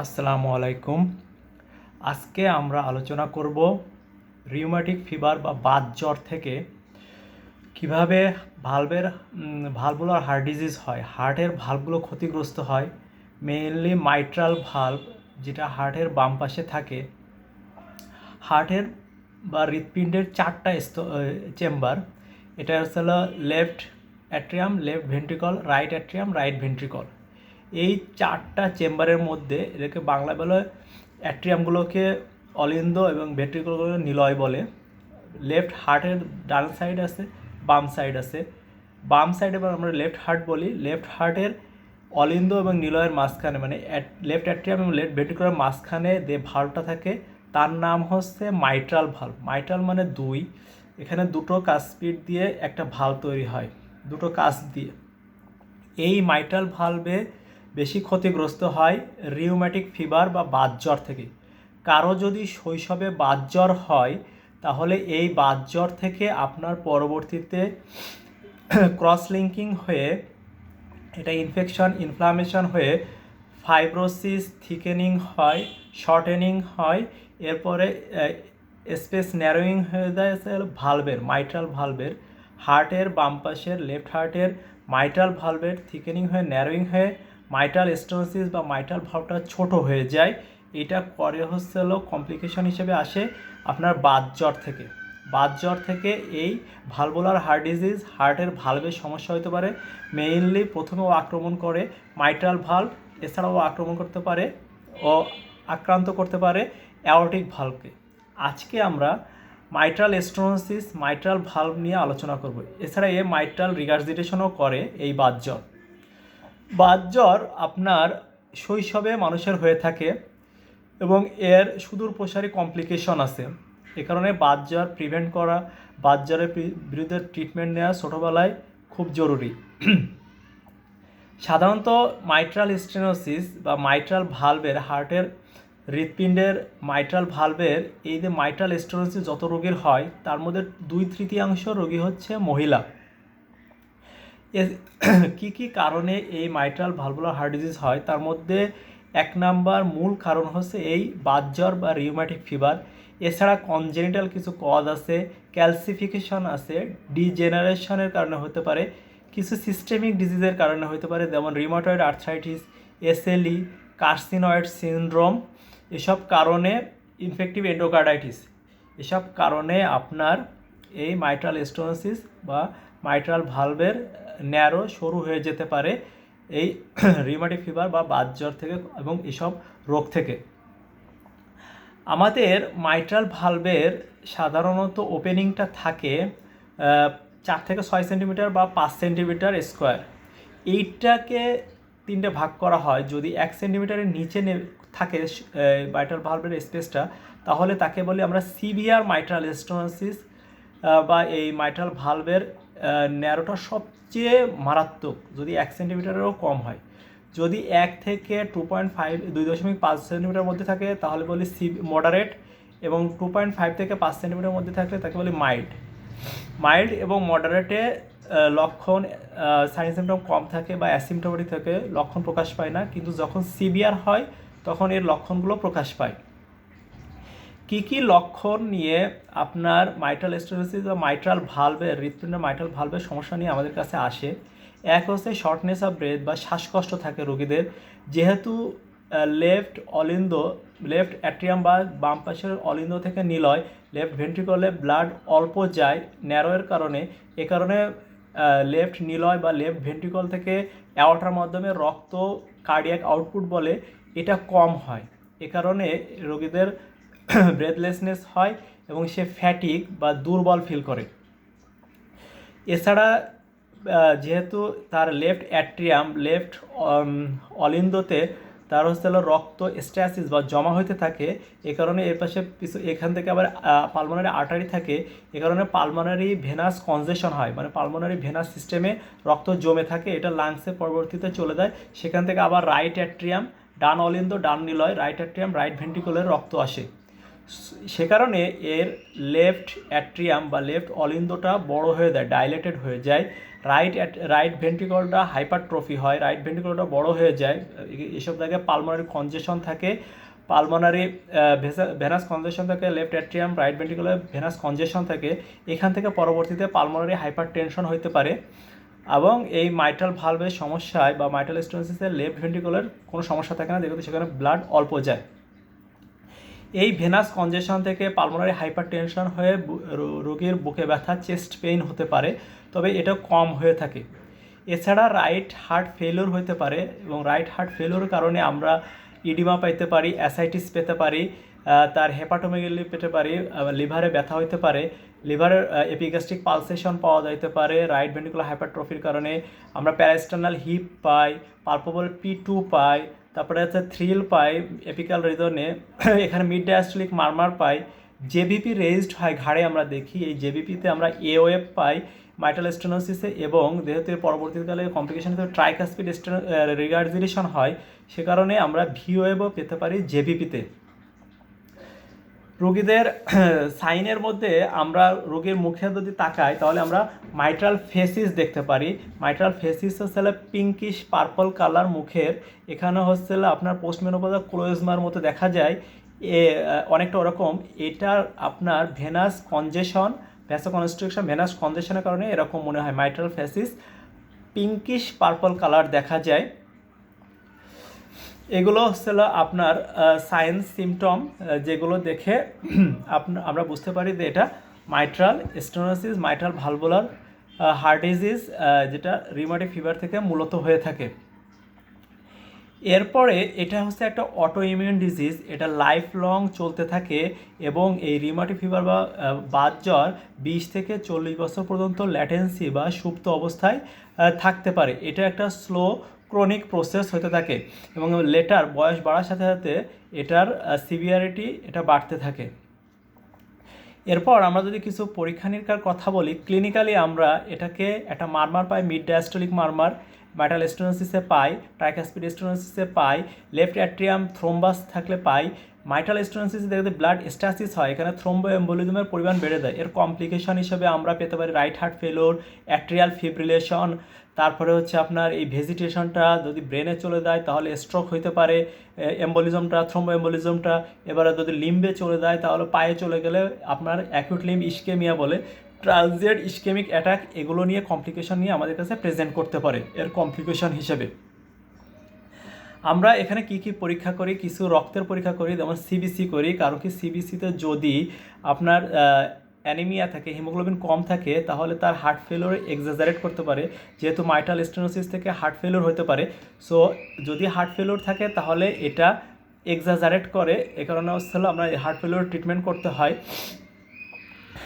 আসসালামু আলাইকুম। আজকে আমরা আলোচনা করব রিউম্যাটিক ফিভার বা বাতজ্বর থেকে কিভাবে ভালভুলার হার্ট ডিজিজ হয়, হার্টের ভালভগুলো ক্ষতিগ্রস্ত হয়। মেইনলি মাইট্রাল ভালভ, যেটা হার্টের বাম পাশে থাকে। হার্টের বা হৃৎপিণ্ডের চারটা চেম্বার। এটা হলো left atrium, left ventricle, right atrium, right ventricle. এই চারটা চেম্বারের মধ্যে এটাকে বাংলা বলে, অ্যাট্রিয়ামগুলোকে অলিন্দ এবং ভেন্ট্রিকলগুলোকে নিলয় বলে। লেফট হার্টের ডান সাইড আছে, বাম সাইড আছে। বাম সাইডে আমরা লেফট হার্ট বলি। লেফট হার্টের অলিন্দ এবং নিলয়ের মাঝখানে, মানে লেফট অ্যাট্রিয়াম এবং লেফট ভেন্ট্রিকলের মাঝখানে যে ভালভটা থাকে তার নাম হচ্ছে মাইট্রাল ভালভ। মাইট্রাল মানে দুই। এখানে দুটো কাসপিড দিয়ে একটা ভালভ তৈরি হয়, দুটো কাস দিয়ে। এই মাইট্রাল ভালভে বেশি ক্ষতিগ্রস্ত হয় রিউম্যাটিক ফিভার বা বাতজ্বর থেকে। কারো যদি শৈশবে বাতজ্বর হয় তাহলে এই বাতজ্বর থেকে আপনার পরবর্তীতে ক্রস লিঙ্কিং হয়ে এটা ইনফ্লামেশন হয়ে ফাইব্রোসিস, থিকেনিং হয়, শর্টেনিং হয়। এরপরে স্পেস ন্যারোয়িং হয়ে যায় ভালভের, মাইট্রাল ভালভের, হার্টের বাম পাশের লেফট হার্টের মাইট্রাল ভালভের থিকেনিং হয়ে ন্যারোয়িং হয়ে মাইট্রাল স্টেনোসিস বা মাইট্রাল ভালভটা ছোট হয়ে যায়। এটা পরে কমপ্লিকেশন হিসেবে আসে আপনার বাতজ্বর থেকে। বাতজ্বর থেকে এই ভালভুলার হার্ট ডিজিজ, হার্টের ভালভের সমস্যা হতে পারে। মেইনলি প্রথমেও আক্রমণ করে মাইট্রাল ভালভ, এছাড়াও আক্রমণ করতে পারে ও আক্রান্ত করতে পারে অ্যাওর্টিক ভালভকে। আজকে আমরা মাইট্রাল স্টেনোসিস, মাইট্রাল ভালভ নিয়ে আলোচনা করব। এছাড়া মাইট্রাল রিগার্জিটেশনও করে এই বাতজ্বর। বাতজ্বর আপনার শৈশবে মানুষের হয়ে থাকে এবং এর সুদূর প্রসারী কমপ্লিকেশন আছে। এ কারণে বাতজ্বর প্রিভেন্ট করা, বাতজ্বরের বিরুদ্ধে ট্রিটমেন্ট নেওয়া ছোটোবেলায় খুব জরুরি। সাধারণত মাইট্রাল স্টেনোসিস বা মাইট্রাল ভালভের, হার্টের হৃৎপিণ্ডের মাইট্রাল ভালভের এই যে মাইট্রাল স্টেনোসিস যত রোগীর হয় তার মধ্যে 2/3 রোগী হচ্ছে মহিলা। কী কী কারণে এই মাইট্রাল ভালভুলার হার্ট ডিজিজ হয় তার মধ্যে 1 নাম্বার মূল কারণ হচ্ছে এই বাতজ্বর বা রিউম্যাটিক ফিভার। এছাড়া কনজেনিটাল কিছু কজ আছে, ক্যালসিফিকেশন আছে, ডিজেনারেশনের কারণে হতে পারে, কিছু সিস্টেমিক ডিজিজের কারণে হতে পারে, যেমন rheumatoid arthritis, SLE, carcinoid syndrome. এসব কারণে ইনফেক্টিভ এন্ডোকার্ডাইটিস, এসব কারণে আপনার এই মাইট্রাল স্টেনোসিস বা মাইট্রাল ভালভের ন্যারো সরু হয়ে যেতে পারে এই রিউম্যাটিক ফিভার বা বাতজ্বর থেকে এবং এসব রোগ থেকে। আমাদের মাইট্রাল ভালভের সাধারণত ওপেনিংটা থাকে 4 থেকে 6 সেন্টিমিটার বা 5 সেন্টিমিটার স্কোয়ার। এইটাকে 3টে ভাগ করা হয়। যদি 1 সেন্টিমিটারের নিচে থাকে মাইট্রাল ভালভের স্পেসটা, তাহলে তাকে বলি আমরা সিভিয়ার মাইট্রাল স্টেনোসিস বা এই মাইট্রাল ভালভের ন্যারোটা সবচেয়ে মারাত্মক যদি 1 সেন্টিমিটারেরও কম হয়। যদি 1 থেকে 2.5 সেন্টিমিটার মধ্যে থাকে তাহলে বলি মডারেট, এবং 2.5 থেকে 5 সেন্টিমিটার মধ্যে থাকলে তাকে বলি মাইল্ড এবং মডারেটে লক্ষণ, সাইন সিমটম কম থাকে বা অ্যাসিমটোমেটিক থাকে, লক্ষণ প্রকাশ পায় না। কিন্তু যখন সিভিয়ার হয় তখন এর লক্ষণগুলো প্রকাশ পায়। কী কী লক্ষণ নিয়ে আপনার মাইট্রাল স্টেনোসিস বা মাইট্রাল ভালভের, হৃৎপিণ্ডের মাইট্রাল ভালভের সমস্যা নিয়ে আমাদের কাছে আসে? এক হচ্ছে শর্টনেস অফ ব্রেথ বা শ্বাসকষ্ট থাকে রোগীদের। যেহেতু লেফট অ্যাট্রিয়াম বা বাম পাশের অলিন্দ থেকে নিলয়, লেফট ভেন্ট্রিকলে ব্লাড অল্প যায় ন্যারোয়ের কারণে, এ কারণে লেফট নিলয় বা লেফট ভেন্ট্রিকল থেকে অ্যাওর্টার মাধ্যমে রক্ত, কার্ডিয়াক আউটপুট বলে, এটা কম হয়। এ কারণে রোগীদের ব্রেথলেসনেস হয় এবং সে ফ্যাটিক বা দুর্বল ফিল করে। এছাড়া যেহেতু তার লেফট অ্যাট্রিয়াম, লেফট অলিন্দতে তার রক্ত স্ট্যাসিস বা জমা হইতে থাকে, এ কারণে এর পাশে এখান থেকে আবার পালমোনারি আর্টারি থাকে, এ কারণে পালমোনারি ভেনাস কনজেশন হয়, মানে পালমোনারি ভেনাস সিস্টেমে রক্ত জমে থাকে, এটা লাংসে পরবর্তীতে চলে যায়। সেখান থেকে আবার রাইট অ্যাট্রিয়াম, ডান অলিন্দ, ডান নিলয়, রাইট অ্যাট্রিয়াম, রাইট ভেন্ট্রিকলের রক্ত আসে। সে কারণে এর লেফট অ্যাট্রিয়াম বা লেফট অলিন্দটা বড় হয়ে যায়, ডাইলেটেড হয়ে যায়। রাইট ভেন্ট্রিকলটা হাইপারট্রফি হয়, রাইট ভেন্ট্রিকলটা বড় হয়ে যায়, এসব জায়গায় পালমোনারি কনজেশন থাকে, পালমোনারি ভেনাস কনজেশন থাকে, লেফট অ্যাট্রিয়াম রাইট ভেন্ট্রিকলে ভেনাস কনজেশন থাকে, এখান থেকে পরবর্তীতে পালমোনারি হাইপার টেনশন হইতে পারে, এবং এই মাইট্রাল ভালভের সমস্যায় বা মাইট্রাল স্টেনোসিসের লেফট ভেন্ট্রিকলের কোনো সমস্যা থাকে না, যেহেতু সেখানে ব্লাড অল্প যায়। এই ভেনাস কনজেশন থেকে পালমোনারি হাইপার টেনশন হয়ে রোগীর বুকে ব্যথা, চেস্ট পেইন হতে পারে, তবে এটা কম হয়ে থাকে। এছাড়া রাইট হার্ট ফেলিওর হতে পারে, এবং রাইট হার্ট ফেলিওরের কারণে আমরা ইডিমা পাইতে পারি, অ্যাসাইটিস পেতে পারি, তার হেপাটোমেগালি পেতে পারি, লিভারে ব্যথা হইতে পারে, লিভারের এপিগ্যাস্ট্রিক পালসেশন পাওয়া যাইতে পারে। রাইট ভেন্ট্রিকুলার হাইপারট্রফির কারণে আমরা প্যারাস্টার্নাল হিপ পাই, পালপেবল P2 পাই, তারপরে হচ্ছে থ্রিল পাই এপিক্যাল রিজনে, এখানে মিড ডায়াস্টলিক মারমার পাই, জেভিপি রেজড হয় ঘাড়ে আমরা দেখি, এই জেভিপিতে আমরা এওএফ পাই মাইট্রাল স্টেনোসিসে, এবং যেহেতু পরবর্তীকালে কমপ্লিকেশন হিসেবে ট্রাইকাসপিড রিগার্জিটেশন হয়, সে কারণে আমরা ভিওএফও পেতে পারি জেভিপিতে। রোগীদের সাইনের মধ্যে আমরা রোগীর মুখে যদি তাকাই তাহলে আমরা মাইট্রাল ফেসিস দেখতে পারি। মাইট্রাল ফেসিস হচ্ছে পিঙ্কিশ পার্পল কালার মুখের, এখানে হচ্ছে আপনার পোস্টমেনোপজাল ক্লোজমার মতো দেখা যায়, অনেকটা ওরকম। এটার আপনার ভেনাস কনজেশন, ভ্যাসোকনস্ট্রিকশন, ভেনাস কনজেশনের কারণে এরকম মনে হয় মাইট্রাল ফেসিস পিঙ্কিশ পার্পল কালার দেখা যায়। এগুলো হচ্ছে আপনার সাইন সিমটম, যেগুলো দেখে আমরা বুঝতে পারি যে এটা mitral stenosis, mitral valvular heart disease, যেটা রিউমাটিক ফিভার থেকে মূলত হয়ে থাকে। এরপরে এটা হচ্ছে একটা অটো ইমিউন ডিজিজ, এটা লাইফ লং চলতে থাকে, এবং এই রিউমাটিক ফিভার বা বাতজ্বর 20 থেকে 40 বছর পর্যন্ত ল্যাটেন্সি বা সুপ্ত অবস্থায় থাকতে পারে। এটা একটা স্লো ক্রনিক প্রসেস হতে থাকে, এবং লেটার বয়স বাড়ার সাথে সাথে এটার সিভিয়ারিটি এটা বাড়তে থাকে। এরপর আমরা যদি কিছু পরীক্ষা নিরীক্ষার কথা বলি, ক্লিনিক্যালি আমরা এটাকে একটা মারমার পাই, মিড ডায়াস্টলিক মারমার মাইট্রাল স্টেনোসিসে পাই, ট্রাইকাসপিড স্টেনোসিসে পাই, লেফট অ্যাট্রিয়াম থ্রোম্বাস থাকলে পাই। মাইট্রাল স্টেনোসিসে দেখতে ব্লাড স্ট্যাসিস হয়, এখানে থ্রোম্বো এম্বোলিজমের পরিমাণ বেড়ে যায়। এর কমপ্লিকেশন হিসেবে আমরা পেতে পারি রাইট হার্ট ফেলোর, অ্যাট্রিয়াল ফিব্রিলেশন, তারপরে হচ্ছে আপনার এই ভেজিটেশনটা যদি ব্রেনে চলে যায় তাহলে স্ট্রোক হইতে পারে, এম্বোলিজমটা, থ্রোম্বো এম্বোলিজমটা। এবারে যদি লিম্বে চলে যায় তাহলে পায়ে চলে গেলে আপনার অ্যাকিউট লিম্ব ইস্কেমিয়া বলে, ট্রানজিয়েন্ট ইস্কেমিক অ্যাটাক, এগুলো নিয়ে কমপ্লিকেশন নিয়ে আমাদের কাছে প্রেজেন্ট করতে পারে এর কমপ্লিকেশন হিসেবে। আমরা এখানে কি কি পরীক্ষা করি, কিছু রক্তের পরীক্ষা করি, যেমন সিবিসি করি, কারণ কি সিবিসিতে যদি আপনার অ্যানিমিয়া থাকে, হিমোগ্লোবিন কম থাকে, তাহলে তার হার্ট ফেলিওর এক্সাজারেট করতে পারে, যেহেতু মাইট্রাল স্টেনোসিস থেকে হার্ট ফেলিওর হতে পারে। সো যদি হার্ট ফেলিওর থাকে তাহলে এটা এক্সাজারেট করে, এ কারণে হচ্ছে আমরা হার্ট ফেলিওর ট্রিটমেন্ট করতে হয়।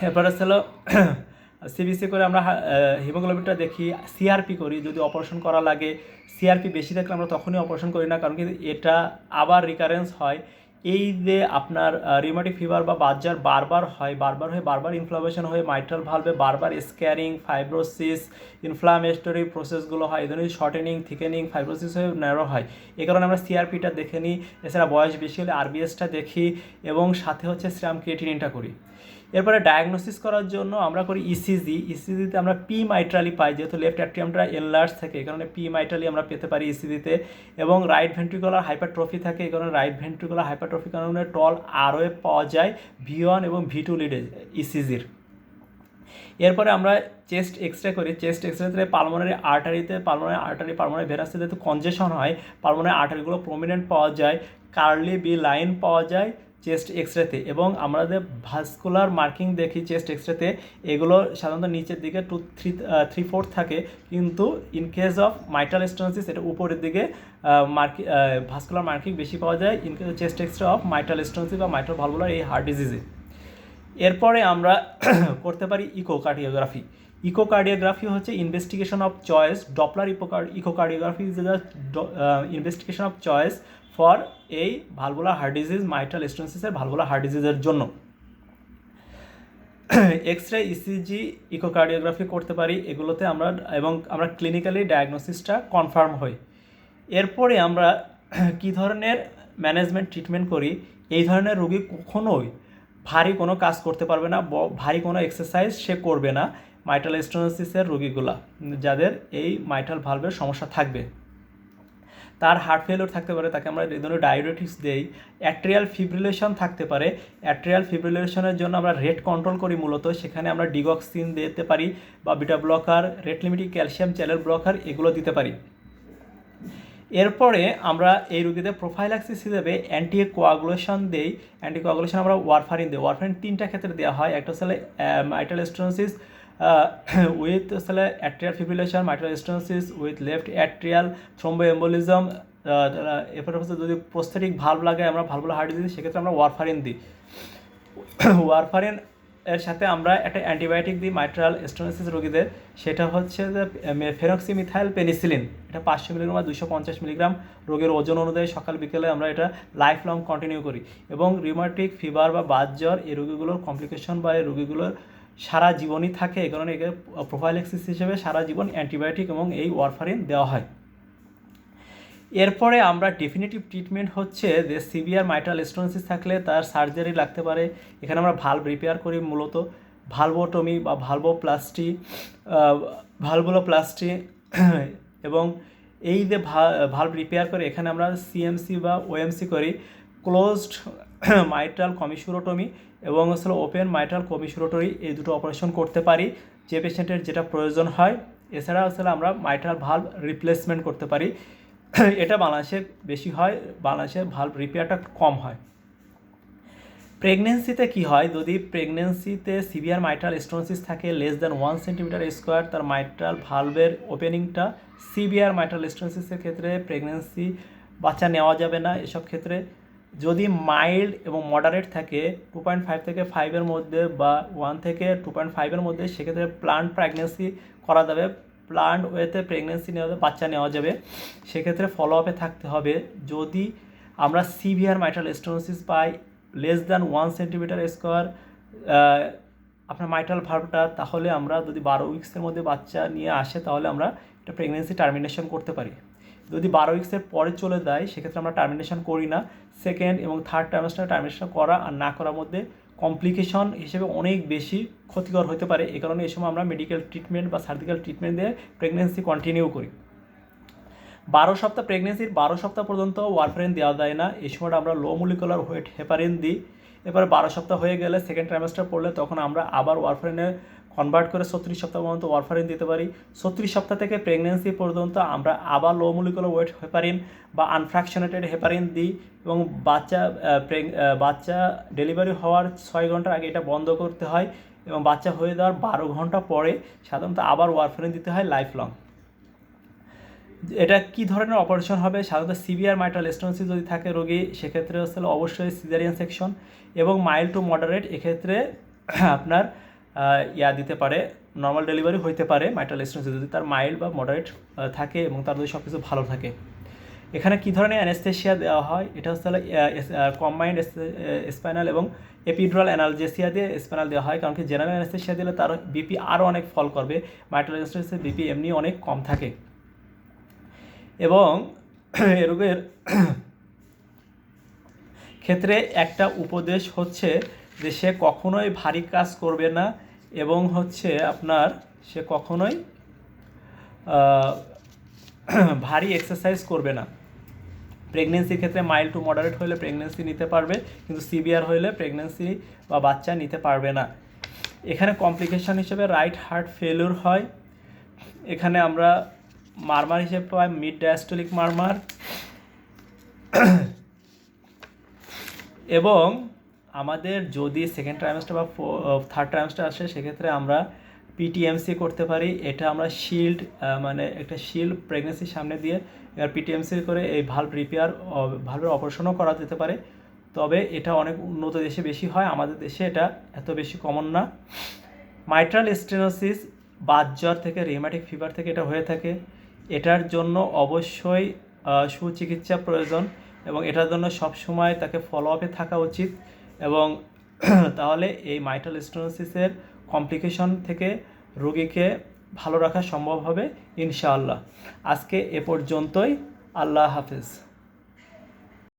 এরপরে হচ্ছে সিবিসি করে আমরা হিমোগ্লোবিনটা দেখি, সিআরপি করি, যদি অপারেশন করা লাগে, সিআরপি বেশি থাকলে আমরা তখনই অপারেশন করি না, কারণ কি এটা আবার রিকারেন্স হয়। এই যে আপনার রিউমাটিক ফিভার বা বাতজ্বর বারবার হয়ে বারবার ইনফ্লামেশন হয়ে মাইট্রাল ভালভে বারবার স্ক্যারিং, ফাইব্রোসিস, ইনফ্লামেটরি প্রসেসগুলো হয়, এই ধরনের শর্টেনিং, থিকেনিং, ফাইব্রোসিস হয়ে ন্যারো হয়। এই কারণে আমরা সিআরপিটা দেখে নিই। এছাড়া বয়স বেশি হলে আরবিএসটা দেখি, এবং সাথে হচ্ছে সিরাম ক্রিয়েটিনিনটা করি। এরপরে ডায়াগনোসিস করার জন্য আমরা করি ইসিজি। ইসিজিতে আমরা পি মাইট্রালি পাই, যেহেতু লেফট অ্যাট্রিয়ামটা এনলার্জ থাকে, এই কারণে পি মাইট্রালি আমরা পেতে পারি ইসিজিতে, এবং রাইট ভেন্ট্রিকুলার হাইপারট্রফি থাকে, এই কারণে রাইট ভেন্ট্রিকুলার হাইপারট্রফির কারণে টল আরওএফ পাওয়া যায় V1 এবং V2 লিডে ইসিজির। এরপরে আমরা চেস্ট এক্সরে করি। চেস্ট এক্সরেতে পালমোনারি পালমোনারি ভেনাসে যেহেতু কনজেশন হয়, পালমোনারি আর্টারিগুলো প্রমিনেন্ট পাওয়া যায়, কার্লি বি লাইন পাওয়া যায় চেস্ট এক্সরেতে, এবং আমাদের ভাস্কুলার মার্কিং দেখি চেস্ট এক্সরেতে, এগুলো সাধারণত নিচের দিকে 3/4 থাকে, কিন্তু in case of mitral stenosis এটা উপরের দিকে ভাস্কুলার মার্কিং বেশি পাওয়া যায় in case chest x-ray of mitral stenosis বা মাইট্রাল ভালভুলার এই হার্ট ডিজিজে। এরপরে আমরা করতে পারি ইকোকার্ডিওগ্রাফি। ইকোকার্ডিওগ্রাফি হচ্ছে investigation of choice, Doppler echocardiography is the investigation of choice for এই ভালভুলার হার্ট ডিজিজ, মাইট্রাল স্টেনোসিসের ভালভুলার হার্ট ডিজিজের জন্য। এক্সরে, ইসিজি, ইকোকার্ডিওগ্রাফি করতে পারি এগুলোতে আমরা, এবং আমরা ক্লিনিক্যালি ডায়াগনোসিসটা কনফার্ম হই। এরপরে আমরা কী ধরনের ম্যানেজমেন্ট ট্রিটমেন্ট করি, এই ধরনের রোগী কখনোই ভারী কোনো কাজ করতে পারবে না, ভারী কোনো এক্সারসাইজ সে করবে না, মাইট্রাল স্টেনোসিসের রোগীগুলা, যাদের এই মাইট্রাল ভালভের সমস্যা থাকবে। তার হার্ট ফেলিওর থাকতে পারে, তাকে আমরা এই ধরনের ডায়োরেটিক্স দেই। অ্যাট্রিয়াল ফিব্রিলেশন থাকতে পারে, অ্যাট্রিয়াল ফিব্রিলেশনের জন্য আমরা রেট কন্ট্রোল করি মূলত, সেখানে আমরা ডিগক্সিন দিতে পারি বা beta blocker, rate limiting calcium channel blocker এগুলো দিতে পারি। এরপরে আমরা এই রোগীদের প্রোফাইল্যাক্সিস হিসেবে অ্যান্টিকোয়াগুলেশন দেই। অ্যান্টিকোয়াগুলেশন আমরা ওয়ারফারিন দিই। ওয়ারফারিন 3টা ক্ষেত্রে দেওয়া হয়। একটা হচ্ছে মাইট্রাল স্টেনোসিস উইথ হচ্ছে atrial fibrillation, mitral stenosis with left atrial thromboembolism, এরপরে হচ্ছে যদি প্রস্থেটিক ভালভ লাগে, আমরা ভালভুলার হার্ট ডিজিজ, সেক্ষেত্রে আমরা ওয়ারফারিন দিই। ওয়ারফারিন এর সাথে আমরা একটা অ্যান্টিবায়োটিক দিই মাইট্রাল স্টেনোসিস রোগীদের, সেটা হচ্ছে যে ফেনক্সিমিথাইল পেনিসিলিন। এটা 500 মিলিগ্রাম বা 250 মিলিগ্রাম রোগের ওজন অনুযায়ী সকাল বিকেলে আমরা এটা লাইফ লং কন্টিনিউ করি। এবং রিউমাটিক ফিভার বা বাতজ্বর এই রোগীগুলোর কমপ্লিকেশন বা এই রোগীগুলোর সারা জীবনই থাকে, এই কারণে একে প্রোফাইল্যাক্সিস হিসেবে সারা জীবন অ্যান্টিবায়োটিক এবং এই ওয়ারফারিন দেওয়া হয়। এরপরে আমরা ডেফিনিটিভ ট্রিটমেন্ট হচ্ছে যে সিভিয়ার মাইট্রাল স্টেনোসিস থাকলে তার সার্জারি লাগতে পারে। এখানে আমরা ভালভ রিপেয়ার করি মূলত, ভালভোটমি বা ভালভোপ্লাস্টি এবং এই যে ভালভ রিপেয়ার করে এখানে আমরা সিএমসি বা ওএমসি করি, ক্লোজড মাইট্রাল কমিসুরোটমি এবং আসলে ওপেন মাইট্রাল কমিসুরোটমি, এই দুটো অপারেশন করতে পারি যে পেশেন্টের যেটা প্রয়োজন হয়। এছাড়া আসলে আমরা মাইট্রাল ভালভ রিপ্লেসমেন্ট করতে পারি। এটা বাংলাদেশে বেশি হয়, বাংলাদেশে ভালভ রিপেয়ারটা কম হয়। প্রেগনেন্সিতে কি হয়, যদি প্রেগনেন্সিতে সিভিয়ার মাইট্রাল স্টেনোসিস থাকে লেস দ্যান 1 সেন্টিমিটার স্কোয়ার, তার মাইট্রাল ভালভের ওপেনিংটা, সিভিয়ার মাইট্রাল স্টেনোসিসের ক্ষেত্রে প্রেগনেন্সি বাচ্চা নেওয়া যাবে না এসব ক্ষেত্রে। যদি মাইল্ড এবং মডারেট থাকে 2.5 থেকে 5-এর মধ্যে বা 1 থেকে 2.5-এর মধ্যে, সেক্ষেত্রে প্ল্যান্ড প্রেগনেন্সি করা যাবে। প্ল্যান্ড ওয়েতে প্রেগনেন্সি নেওয়া যাবে, বাচ্চা নেওয়া যাবে, সেক্ষেত্রে ফলো আপে থাকতে হবে। যদি আমরা সিভিয়ার মাইট্রাল স্টেনোসিস পাই লেস দ্যান 1 সেন্টিমিটার স্কোয়ার আপনার মাইট্রাল ভালভটা, তাহলে আমরা যদি 12 উইক্সের মধ্যে বাচ্চা নিয়ে আসে তাহলে আমরা এটা প্রেগনেন্সি টার্মিনেশন করতে পারি। যদি 12 উইক্সের পরে চলে যায় সেক্ষেত্রে আমরা টার্মিনেশন করি না। সেকেন্ড এবং থার্ড ট্রাইমেস্টারে টার্মিনেশন করা আর না করার মধ্যে কমপ্লিকেশন হিসেবে অনেক বেশি ক্ষতিকর হতে পারে। এই কারণে এই সময় আমরা মেডিকেল ট্রিটমেন্ট বা সার্জিক্যাল ট্রিটমেন্ট দিয়ে প্রেগনেন্সি কন্টিনিউ করি। 12 সপ্তাহ প্রেগনেন্সির 12 সপ্তাহ পর্যন্ত ওয়ারফারিন দেওয়া যায় না, এই সময়টা আমরা লো মলিকুলার ওয়েট হেপারিন দিই। এবারে 12 সপ্তাহ হয়ে গেলে সেকেন্ড ট্রাইমেস্টার পড়লে তখন আমরা আবার ওয়ারফারিনে কনভার্ট করে 36 সপ্তাহ পর্যন্ত ওয়ারফারিন দিতে পারি। 36 সপ্তাহ থেকে প্রেগনেন্সি পর্যন্ত আমরা আবার লো মলিকুলার ওয়েট হেপারিন বা আনফ্র্যাকশনেটেড হেপারিন দিই এবং বাচ্চা ডেলিভারি হওয়ার 6 ঘন্টার আগে এটা বন্ধ করতে হয় এবং বাচ্চা হয়ে যাওয়ার 12 ঘন্টা পরে সাধারণত আবার ওয়ারফারিন দিতে হয় লাইফ লং। এটা কি ধরনের অপারেশন হবে, সাধারণত সিভিয়ার মাইট্রাল স্টেনোসিস যদি থাকে রোগী সেক্ষেত্রে হচ্ছে অবশ্যই সিজারিয়ান সেকশন, এবং মাইল্ড টু মডারেট এক্ষেত্রে আপনার দিতে পারে, নর্মাল ডেলিভারি হইতে পারে মাইট্রাল স্টেনোসিস যদি তার মাইল্ড বা মডারেট থাকে এবং তার যদি সব কিছু ভালো থাকে। এখানে কী ধরনের অ্যানেস্থেশিয়া দেওয়া হয়, এটা হচ্ছে কম্বাইন্ড স্পাইনাল এবং এপিডুরাল অ্যানালজেসিয়া দিয়ে স্পাইনাল দেওয়া হয়, কারণ কি জেনারেল অ্যানেস্থেশিয়া দিলে তার বিপি আরও অনেক ফল করবে, মাইট্রাল স্টেনোসিসের বিপি এমনি অনেক কম থাকে। এবং এ রোগের ক্ষেত্রে একটা উপদেশ হচ্ছে যে সে কখনোই ভারী কাজ করবে না এবং হচ্ছে আপনার সে কখনোই ভারী এক্সারসাইজ করবে না। প্রেগনেন্সির ক্ষেত্রে মাইল্ড টু মডারেট হলে প্রেগনেন্সি নিতে পারবে, কিন্তু সিভিয়ার হলে প্রেগনেন্সি বা বাচ্চা নিতে পারবে না। এখানে কমপ্লিকেশন হিসেবে রাইট হার্ট ফেলিউর হয়, এখানে আমরা মারমার হিসেবে পাই মিড ডায়াস্টোলিক মারমার, এবং আমাদের যদি সেকেন্ড ট্রাইমেস্টার বা থার্ড ট্রাইমেস্টার আসে সেক্ষেত্রে আমরা পিটিএমসি করতে পারি। এটা আমরা শিল্ড মানে একটা শিল্ড প্রেগনেন্সির সামনে দিয়ে এবার পিটিএমসি করে এই ভালভের অপারেশনও করা যেতে পারে, তবে এটা অনেক উন্নত দেশে বেশি হয়, আমাদের দেশে এটা এত বেশি কমন না। মাইট্রাল স্টেনোসিস বাতজ্বর থেকে রিউম্যাটিক ফিভার থেকে এটা হয়ে থাকে, এটার জন্য অবশ্যই সুচিকিৎসা প্রয়োজন এবং এটার জন্য সবসময় তাকে ফলো আপে থাকা উচিত, এবং তাহলে এই মাইট্রাল স্টেনোসিসের কমপ্লিকেশন থেকে রোগীকে ভালো রাখা সম্ভব হবে ইনশাআল্লাহ। আজকে এ পর্যন্তই, আল্লাহ হাফেজ।